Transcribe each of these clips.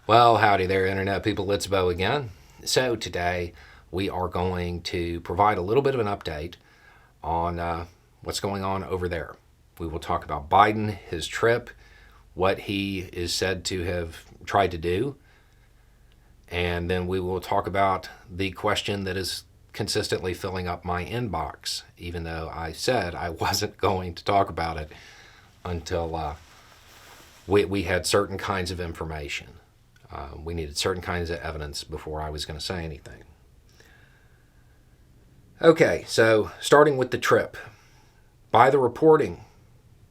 Well, howdy there, Internet people. It's Bo again. So, today we are going to provide a little bit of an update on what's going on over there. We will talk about Biden, his trip, what he is said to have tried to do, and then we will talk about the question that is consistently filling up my inbox, even though I said I wasn't going to talk about it until we had certain kinds of information. We needed certain kinds of evidence before I was going to say anything. Okay, so starting with the trip. By the reporting,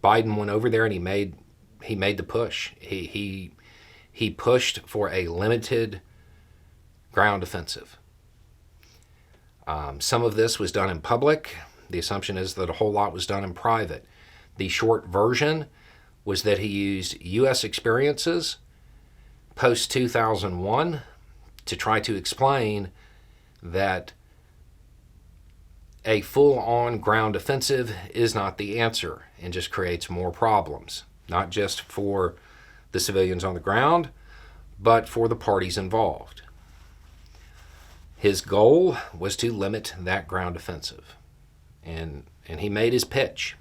Biden went over there and he made the push. He pushed for a limited ground offensive. Some of this was done in public. The assumption is that a whole lot was done in private. The short version was that he used U.S. experiences post 2001 to try to explain that a full-on ground offensive is not the answer and just creates more problems, not just for the civilians on the ground, but for the parties involved. His goal was to limit that ground offensive, and he made his pitch.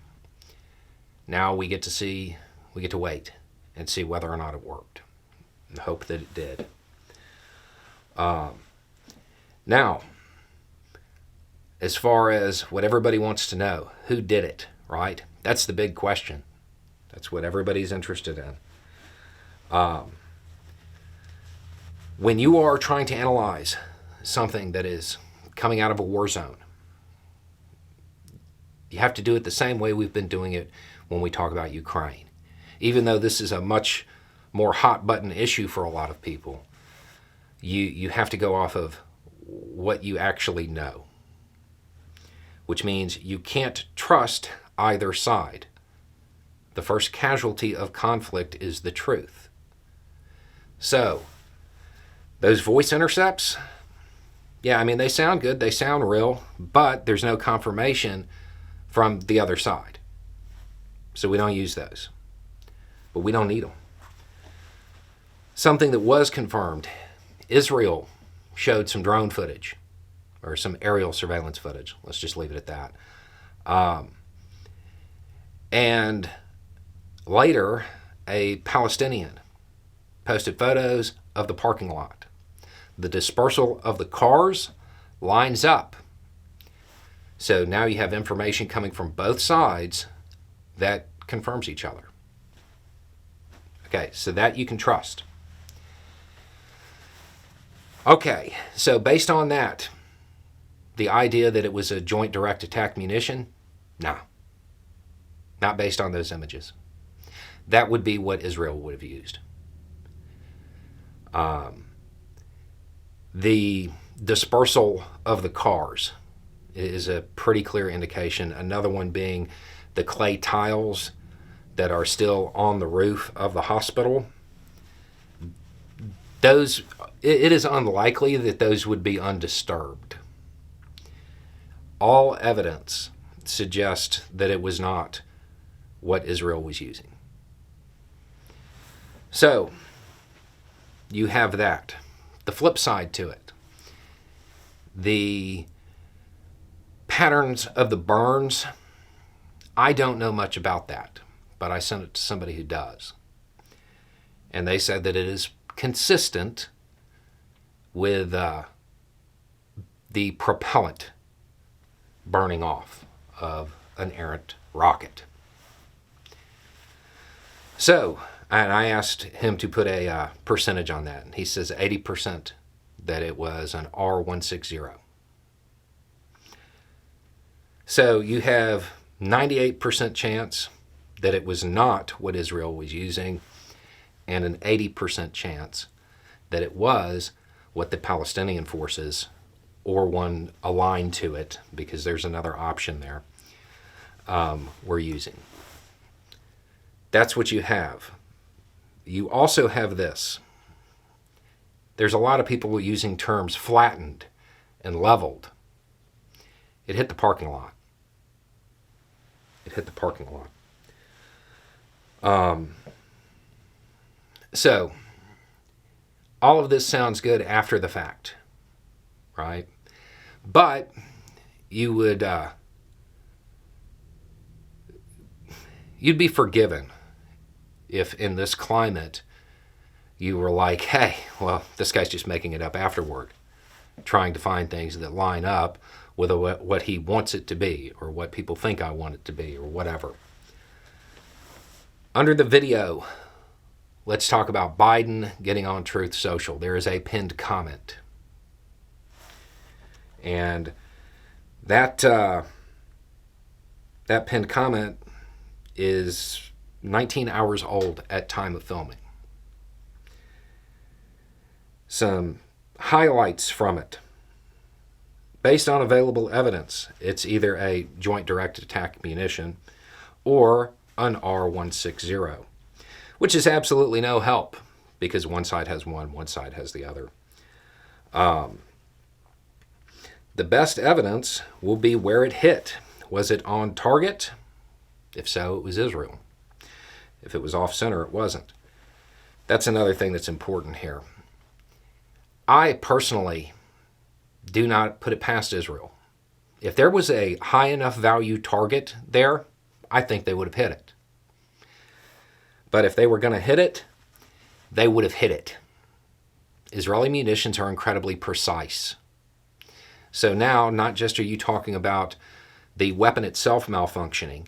Now we get to wait and see whether or not it worked, and hope that it did. Now, as far as what everybody wants to know, who did it, right? That's the big question. That's what everybody's interested in. When you are trying to analyze something that is coming out of a war zone, you have to do it the same way we've been doing it when we talk about Ukraine. Even though this is a much more hot button issue for a lot of people, you have to go off of what you actually know, which means you can't trust either side. The first casualty of conflict is the truth. So, those voice intercepts, yeah, I mean, they sound good, they sound real, but there's no confirmation from the other side. So we don't use those. But we don't need them. Something that was confirmed, Israel showed some drone footage, or some aerial surveillance footage. Let's just leave it at that. And later, a Palestinian posted photos of the parking lot. The dispersal of the cars lines up. So now you have information coming from both sides that confirms each other. Okay, so that you can trust. Okay, so based on that, the idea that it was a joint direct attack munition, no. Not based on those images. That would be what Israel would have used. The dispersal of the cars is a pretty clear indication. Another one being the clay tiles that are still on the roof of the hospital. Those, it is unlikely that those would be undisturbed. All evidence suggests that it was not what Israel was using. So, you have that. The flip side to it, the patterns of the burns, I don't know much about that, but I sent it to somebody who does. And they said that it is consistent with the propellant burning off of an errant rocket. So, and I asked him to put a percentage on that, and he says 80% that it was an R160. So you have 98% chance that it was not what Israel was using, and an 80% chance that it was what the Palestinian forces, or one aligned to it, because there's another option there, were using. That's what you have. You also have this. There's a lot of people using terms flattened and leveled. It hit the parking lot. It hit the parking lot. So, All of this sounds good after the fact, right? But you would you'd be forgiven if in this climate you were like, hey, well, this guy's just making it up afterward, trying to find things that line up with what he wants it to be, or what people think I want it to be, or whatever. Under the video, let's talk about Biden getting on Truth Social. There is a pinned comment. And that pinned comment is 19 hours old at time of filming. Some highlights from it. Based on available evidence, it's either a joint direct attack munition or an R160, which is absolutely no help because one side has one side has the other. The best evidence will be where it hit. Was it on target? If so, it was Israel. If it was off center, it wasn't. That's another thing that's important here. I personally do not put it past Israel. If there was a high enough value target there, I think they would have hit it. But if they were going to hit it, they would have hit it. Israeli munitions are incredibly precise. So now, not just are you talking about the weapon itself malfunctioning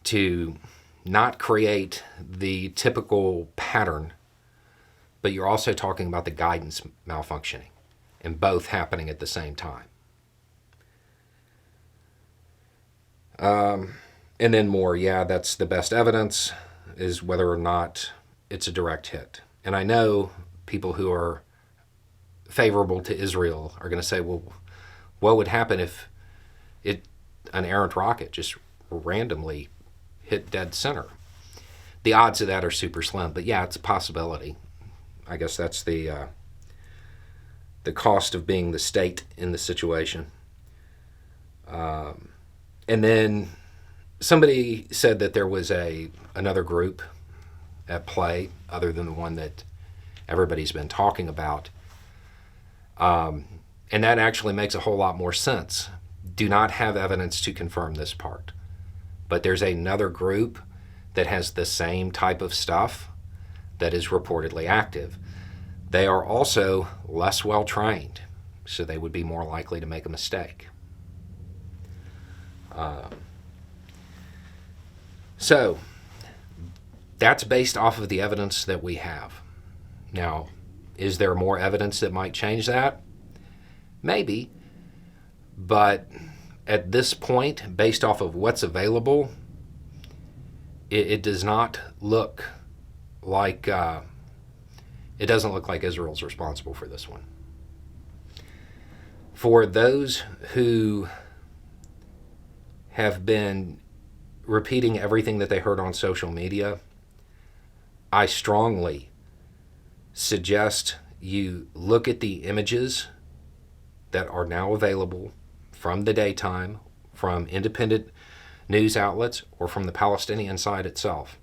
to not create the typical pattern, but you're also talking about the guidance malfunctioning, and both happening at the same time. And then more, yeah, that's the best evidence, is whether or not it's a direct hit. And I know people who are favorable to Israel are going to say, well, what would happen if an errant rocket just randomly hit dead center? The odds of that are super slim, but yeah, it's a possibility. I guess that's the cost of being the state in the situation. And then somebody said that there was another group at play other than the one that everybody's been talking about. And that actually makes a whole lot more sense. Do not have evidence to confirm this part. But there's another group that has the same type of stuff that is reportedly active. They are also less well trained, so they would be more likely to make a mistake. So that's based off of the evidence that we have. Now, is there more evidence that might change that? Maybe. But at this point, based off of what's available, it does not look like, it doesn't look like Israel's responsible for this one. For those who have been repeating everything that they heard on social media, I strongly suggest you look at the images that are now available from the daytime, from independent news outlets, or from the Palestinian side itself,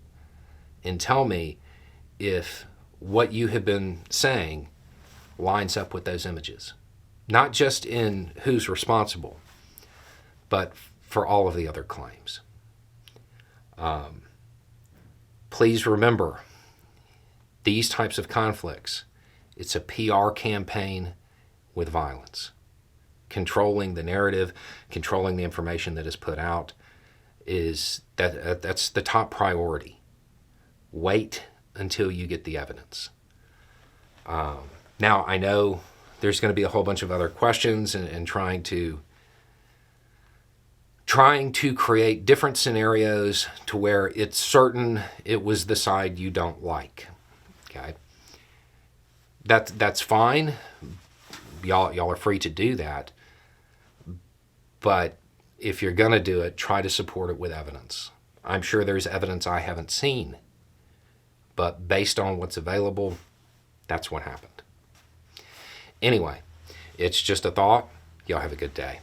and tell me if what you have been saying lines up with those images. Not just in who's responsible, but for all of the other claims. Please remember, these types of conflicts, it's a PR campaign with violence. Controlling the narrative, controlling the information that is put out, that's the top priority. Wait until you get the evidence. Now, I know there's going to be a whole bunch of other questions and trying to create different scenarios to where it's certain it was the side you don't like. Okay, that's fine. Y'all are free to do that. But if you're going to do it, try to support it with evidence. I'm sure there's evidence I haven't seen, but based on what's available, that's what happened. Anyway, it's just a thought. Y'all have a good day.